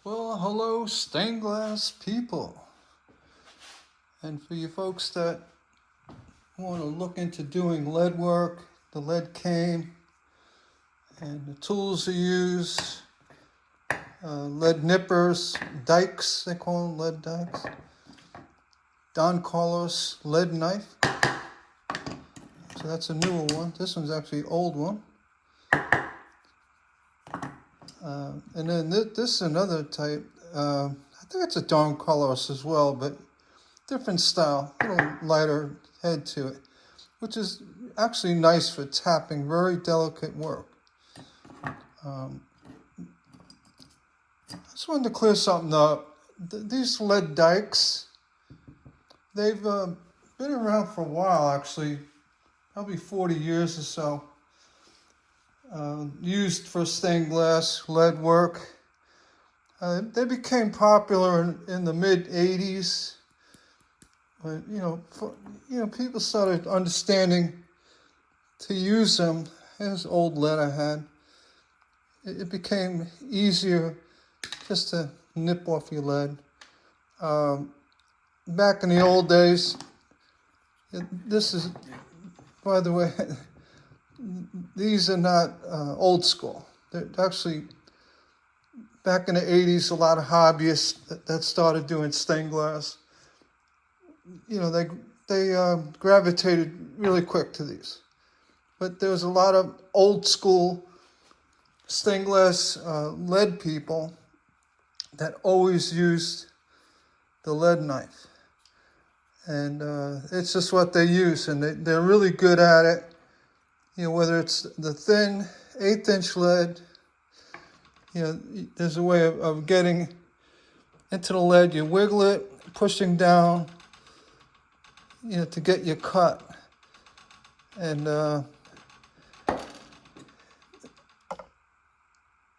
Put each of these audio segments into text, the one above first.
Well, hello, stained glass people. And for you folks that want to look into doing lead work, the lead cane, and the tools you use, lead nippers, dykes, they call them lead dykes. Don Carlos lead knife. So that's a newer one. This one's actually an old one. And then this is another type. I think it's a Don Carlos as well, but different style, a little lighter head to it, which is actually nice for tapping, very delicate work. I just wanted to clear something up. These lead dikes, they've been around for a while actually, probably 40 years or so. Used for stained glass lead work. They became popular in the mid 80s. But people started understanding to use them. Here's old lead I had. It became easier just to nip off your lead. Back in the old days, this is, by the way, these are not old school. They're actually, back in the 80s, a lot of hobbyists that started doing stained glass, they gravitated really quick to these. But there was a lot of old school stained glass lead people that always used the lead knife. And it's just what they use, and they're really good at it. Whether it's the thin 1/8-inch lead, there's a way of getting into the lead. You wiggle it, pushing down, to get your cut. And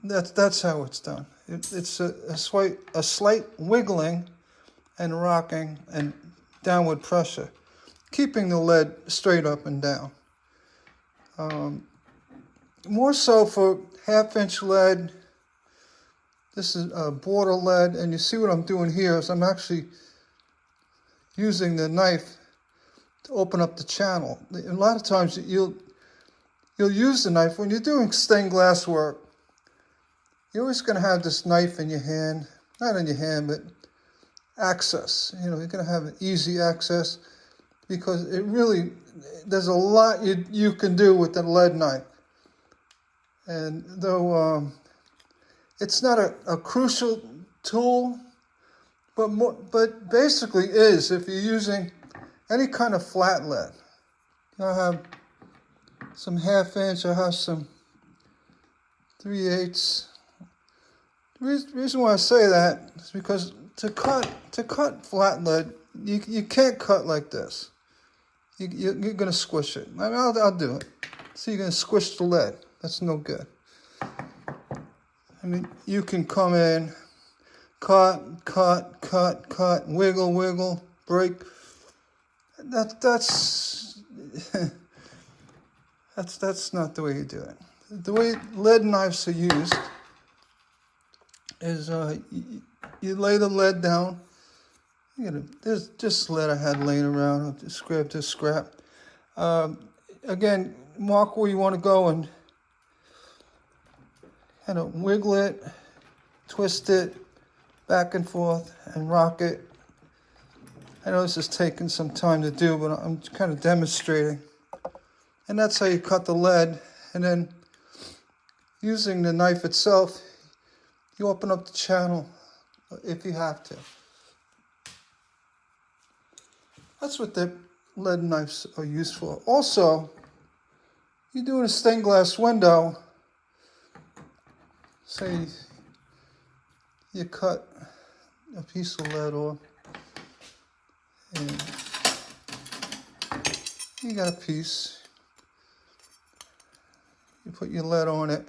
that's how it's done. It's a slight wiggling and rocking and downward pressure, keeping the lead straight up and down. More so for 1/2-inch lead. This is border lead, and you see what I'm doing here is I'm actually using the knife to open up the channel. A lot of times you'll use the knife when you're doing stained glass work. You're always going to have this knife in your hand, not in your hand, but access. You're going to have easy access because there's a lot you can do with the lead knife. And though it's not a crucial tool, but basically is if you're using any kind of flat lead. I have some 1/2-inch, I have some 3/8. The reason why I say that is because to cut flat lead, you can't cut like this. You're going to squish it. I'll do it. So you're going to squish the lead. That's no good. You can come in, cut, wiggle, break. That's not the way you do it. The way lead knives are used is you lay the lead down. There's just lead I had laying around. I'll just grab this scrap. Again, mark where you want to go and kind of wiggle it, twist it back and forth, and rock it. I know this is taking some time to do, but I'm kind of demonstrating. And that's how you cut the lead. And then using the knife itself, you open up the channel if you have to. That's what the lead knives are used for. Also, you're doing a stained glass window. Say you cut a piece of lead off, and you got a piece. You put your lead on it.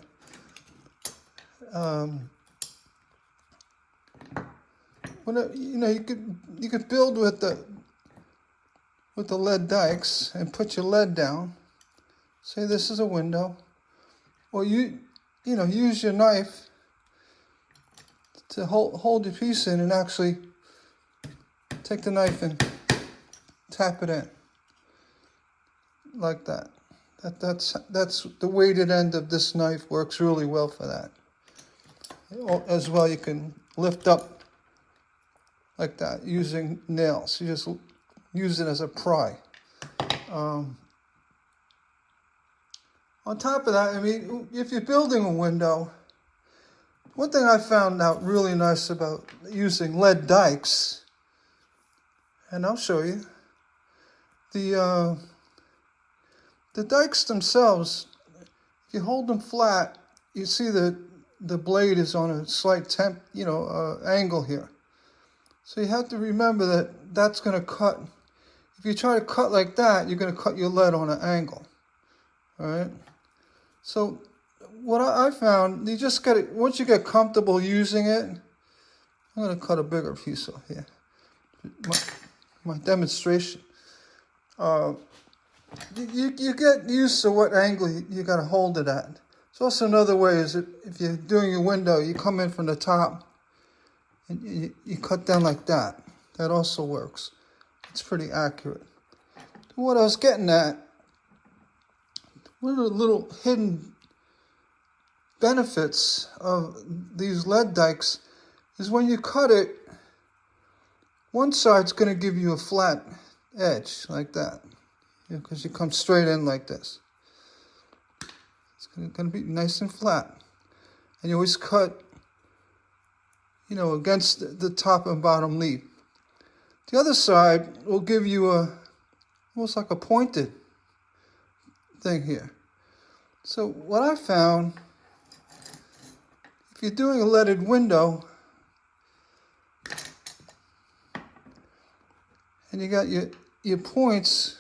You could build with the lead dikes and put your lead down. Say this is a window, or use your knife to hold your piece in and actually take the knife and tap it in like that. That's the weighted end of this knife works really well for that. As well, you can lift up like that using nails. You just use it as a pry. On top of that, I mean, if you're building a window, one thing I found out really nice about using lead dikes, and I'll show you, the dikes themselves, if you hold them flat, you see that the blade is on a slight angle here. So you have to remember that that's going to cut. If you try to cut like that, you're going to cut your lead on an angle. All right. So what I found, you just got to, once you get comfortable using it, I'm going to cut a bigger piece off here. My demonstration. You get used to what angle you got to hold it at. It's also another way is if you're doing your window, you come in from the top and you cut down like that. That also works. It's pretty accurate. What I was getting at, one of the little hidden benefits of these lead dikes is when you cut it, one side's going to give you a flat edge like that, because you come straight in like this. It's going to be nice and flat. And you always cut, against the top and bottom leaf. The other side will give you almost like a pointed thing here. So what I found, if you're doing a leaded window, and you got your points,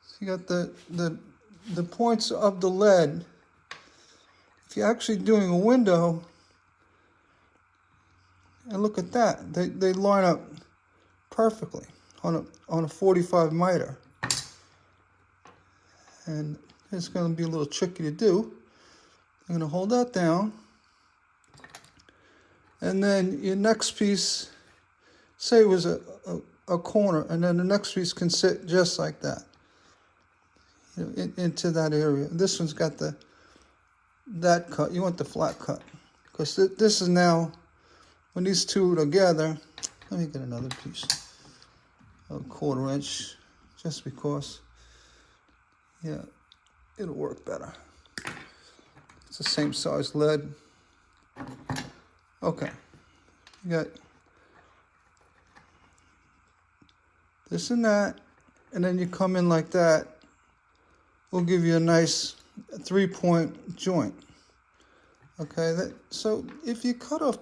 so you got the points of the lead. If you're actually doing a window, and look at that, they line up perfectly on a 45 miter. And it's going to be a little tricky to do. I'm going to hold that down, and then your next piece, say it was a corner, and then the next piece can sit just like that, into that area. This one's got that cut. You want the flat cut, because this is now, when these two are together, let me get another piece, a 1/4 inch, just because, it'll work better. It's the same size lead. Okay, you got this and that, and then you come in like that. We'll give you a nice 3-point joint. Okay, so if you cut off,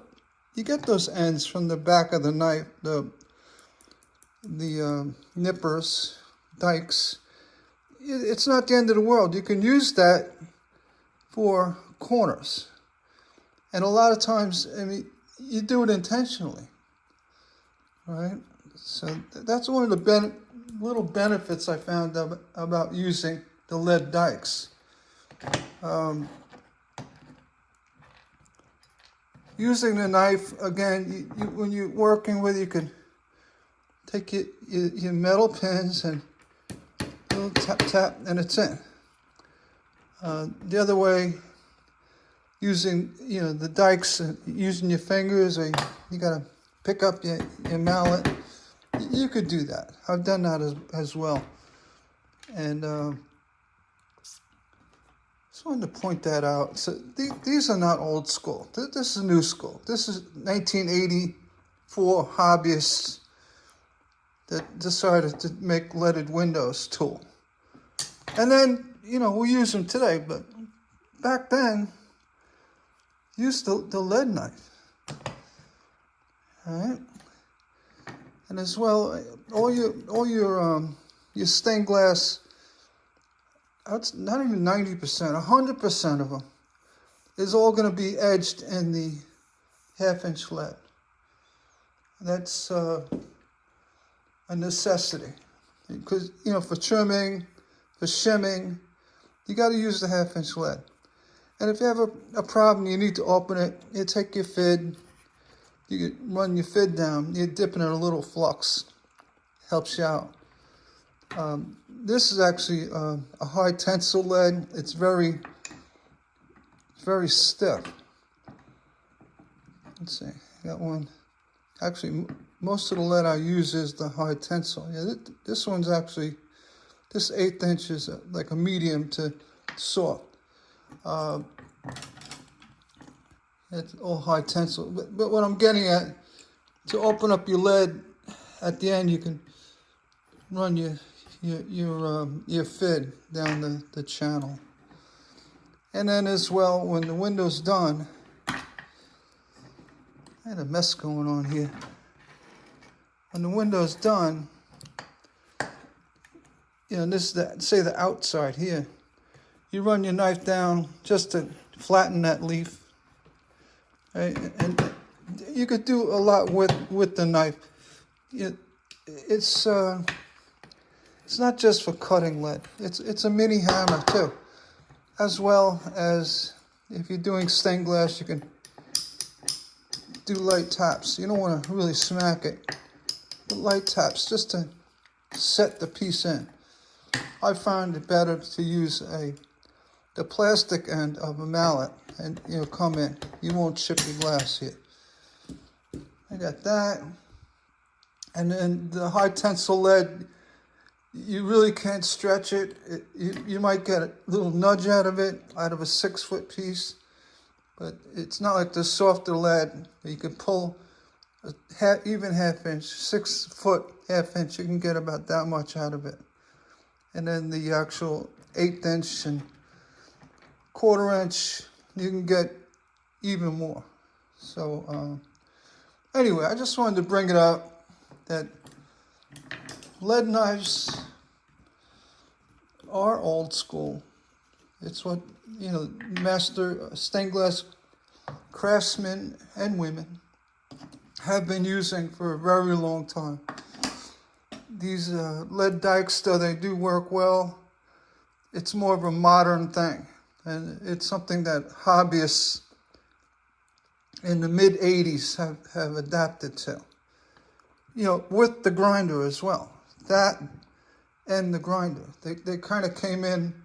you get those ends from the back of the knife, the nippers, dikes. It's not the end of the world. You can use that for corners. And a lot of times, I mean, you do it intentionally, right? So that's one of the little benefits I found about using the lead dikes. Using the knife, again, when you're working with it, you can take your metal pins and a little tap, tap, and it's in. The other way, using the dikes, using your fingers, or you got to pick up your mallet, you could do that. I've done that as well. And just wanted to point that out. So these are not old school. This is new school. This is 1984 hobbyists that decided to make leaded windows tool. And then, we use them today, but back then, used the lead knife. All right? And as well, all your stained glass, not even 90%, 100% of them is all going to be edged in the 1/2 inch lead. That's a necessity, because for trimming, for shimming, you got to use the 1/2 inch lead. And if you have a problem, you need to open it. You take your fid, you can run your fid down. You dip it in a little flux. Helps you out. This is actually a high tensile lead. It's very stiff. Let's see, got one. Actually, most of the lead I use is the high tensile. Yeah, this one's actually, this 1/8 inch is like a medium to soft. It's all high tensile. But what I'm getting at, to open up your lead, at the end you can run your fid down the channel. And then as well, when the window's done, I had a mess going on here. When the window's done, you know, this is say the outside here. You run your knife down just to flatten that leaf. Right? And you could do a lot with the knife. It's not just for cutting lead. It's a mini hammer too, as well as if you're doing stained glass, you can do light taps. You don't want to really smack it, but light taps just to set the piece in. I find it better to use the plastic end of a mallet, and come in. You won't chip your glass here. I got that, and then the high tensile lead. You really can't stretch it. You might get a little nudge out of it, out of a 6-foot piece, but it's not like the softer lead. You can pull even 1/2 inch, 6-foot 1/2 inch. You can get about that much out of it, and then the actual 1/8 inch and 1/4 inch, you can get even more. So anyway, I just wanted to bring it up that lead knives are old school. It's what, master stained glass craftsmen and women have been using for a very long time. These lead dikes, though they do work well, it's more of a modern thing. And it's something that hobbyists in the mid-'80s have adapted to. With the grinder as well. That and the grinder. They kind of came in,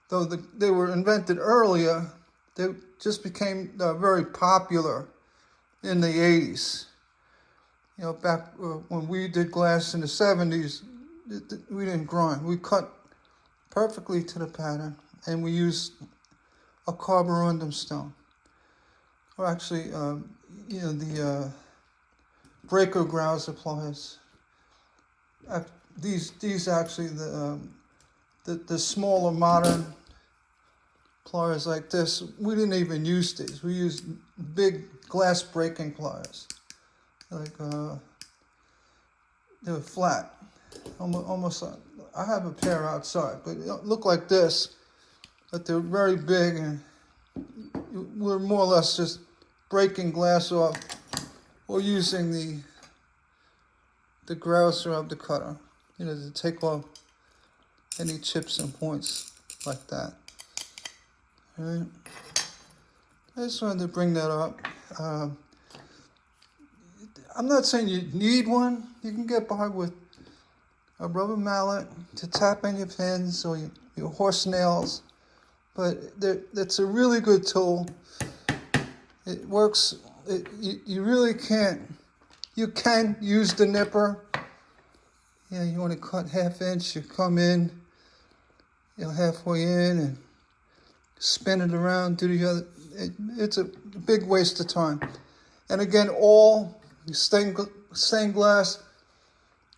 though they were invented earlier, they just became very popular in the 80s. Back when we did glass in the 70s, we didn't grind. We cut perfectly to the pattern, and we used a carborundum stone. Or actually, the breaker grouser pliers. These actually, the smaller modern pliers like this, we didn't even use these. We used big glass breaking pliers. Like, they were flat. Almost, I have a pair outside, but they look like this, but they're very big, and we're more or less just breaking glass off or using the grouser of the cutter, to take off any chips and points like that. All right. I just wanted to bring that up. I'm not saying you need one. You can get by with a rubber mallet to tap in your pins or your horse nails, but that's a really good tool. It works. You really can't. You can use the nipper. You want to cut 1/2 inch. You come in, halfway in and spin it around. Do the other. It's a big waste of time. And again, all stained glass.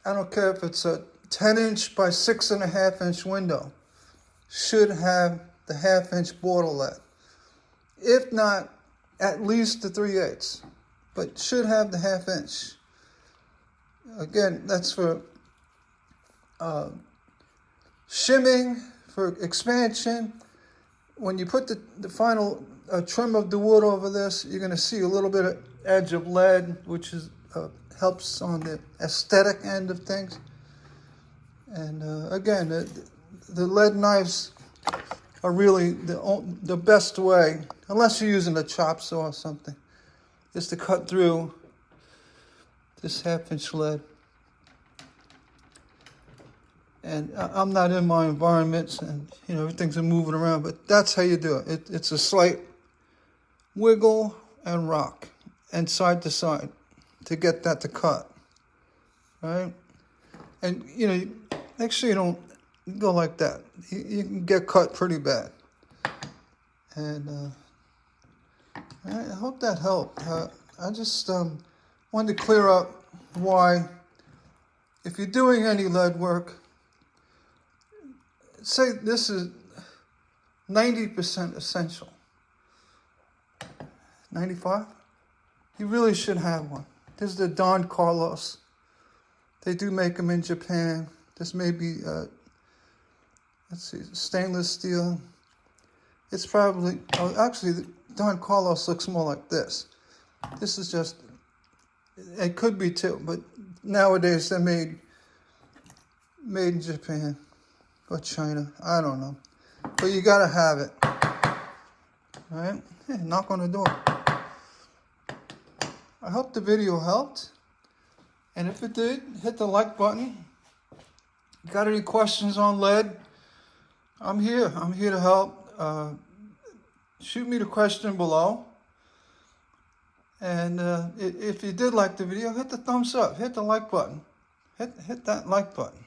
I don't care if it's a 10 inch by 6.5 inch window. Should have the 1/2 inch border lead. If not, at least the 3/8, but should have the 1/2 inch. Again, that's for shimming, for expansion. When you put the final trim of the wood over this, you're going to see a little bit of edge of lead, which is helps on the aesthetic end of things. And again, the lead knives are really the best way, unless you're using a chop saw or something, is to cut through this 1/2" lead. And I'm not in my environments, and everything's moving around, but that's how you do it. It's a slight wiggle and rock and side to side to get that to cut, right? And make sure you don't go like that. You can get cut pretty bad. And I hope that helped. I just wanted to clear up why, if you're doing any lead work, say this is 90% essential. 95? You really should have one. This is the Don Carlos. They do make them in Japan. This may be, let's see, stainless steel. It's probably, actually, the Don Carlos looks more like this. This is just, it could be too, but nowadays they're made in Japan or China. I don't know. But you gotta have it. All right? Yeah, knock on the door. I hope the video helped. And if it did, hit the like button. Got any questions on lead? I'm here. I'm here to help. Shoot me the question below. And if you did like the video, hit the thumbs up. Hit the like button. Hit that like button.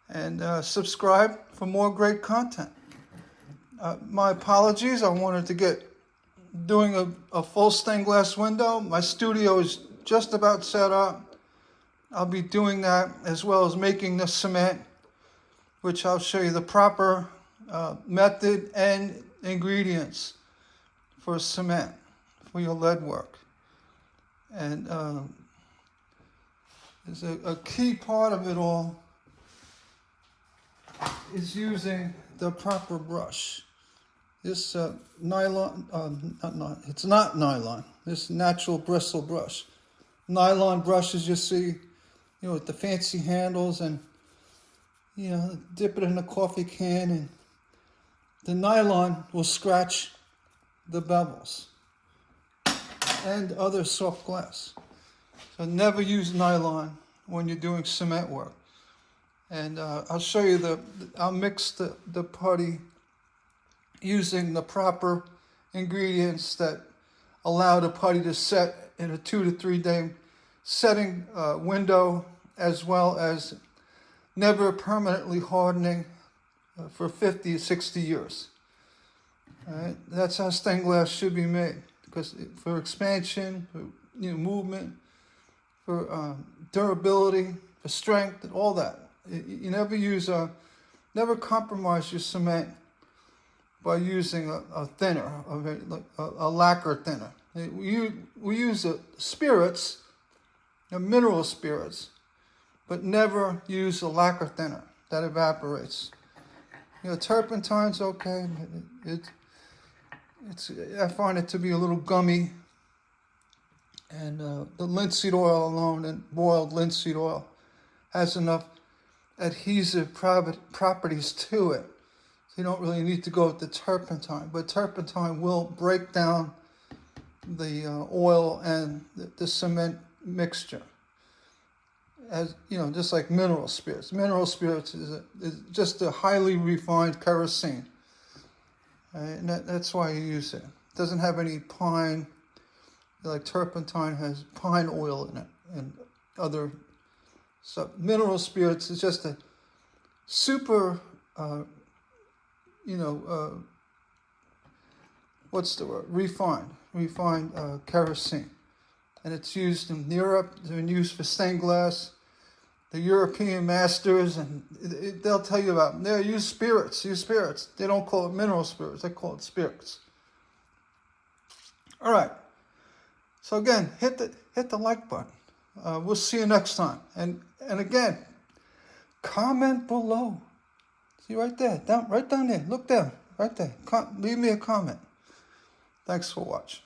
And subscribe for more great content. My apologies. I wanted to get doing a full stained glass window. My studio is just about set up. I'll be doing that, as well as making the cement, which I'll show you the proper method and ingredients for cement for your lead work. And there's a key part of it all is using the proper brush. This nylon, it's not nylon, this natural bristle brush. Nylon brushes you see, with the fancy handles, and dip it in a coffee can, and the nylon will scratch the bevels and other soft glass. So never use nylon when you're doing cement work. And I'll show you I'll mix the putty using the proper ingredients that allow the putty to set in a 2 to 3 day setting window, as well as never permanently hardening for 50 to 60 years. All right? That's how stained glass should be made, because for expansion, for movement, for durability, for strength, and all that. You never compromise your cement by using a thinner, a lacquer thinner. We use spirits, mineral spirits, but never use a lacquer thinner that evaporates. Turpentine's okay. I find it to be a little gummy. And the linseed oil alone, and boiled linseed oil, has enough adhesive properties to it. So you don't really need to go with the turpentine. But turpentine will break down the oil and the cement mixture. As just like mineral spirits. Mineral spirits is just a highly refined kerosene. And that's why you use it. It doesn't have any pine. Like turpentine has pine oil in it, and other stuff. Mineral spirits is just a super, what's the word? Refined kerosene. And it's used in Europe. It's been used for stained glass. The European masters, and they'll tell you about, use spirits. They don't call it mineral spirits. They call it spirits. All right. So again, hit the like button. We'll see you next time. And again, comment below. See right there, right down there. Look down, right there. Leave me a comment. Thanks for watching.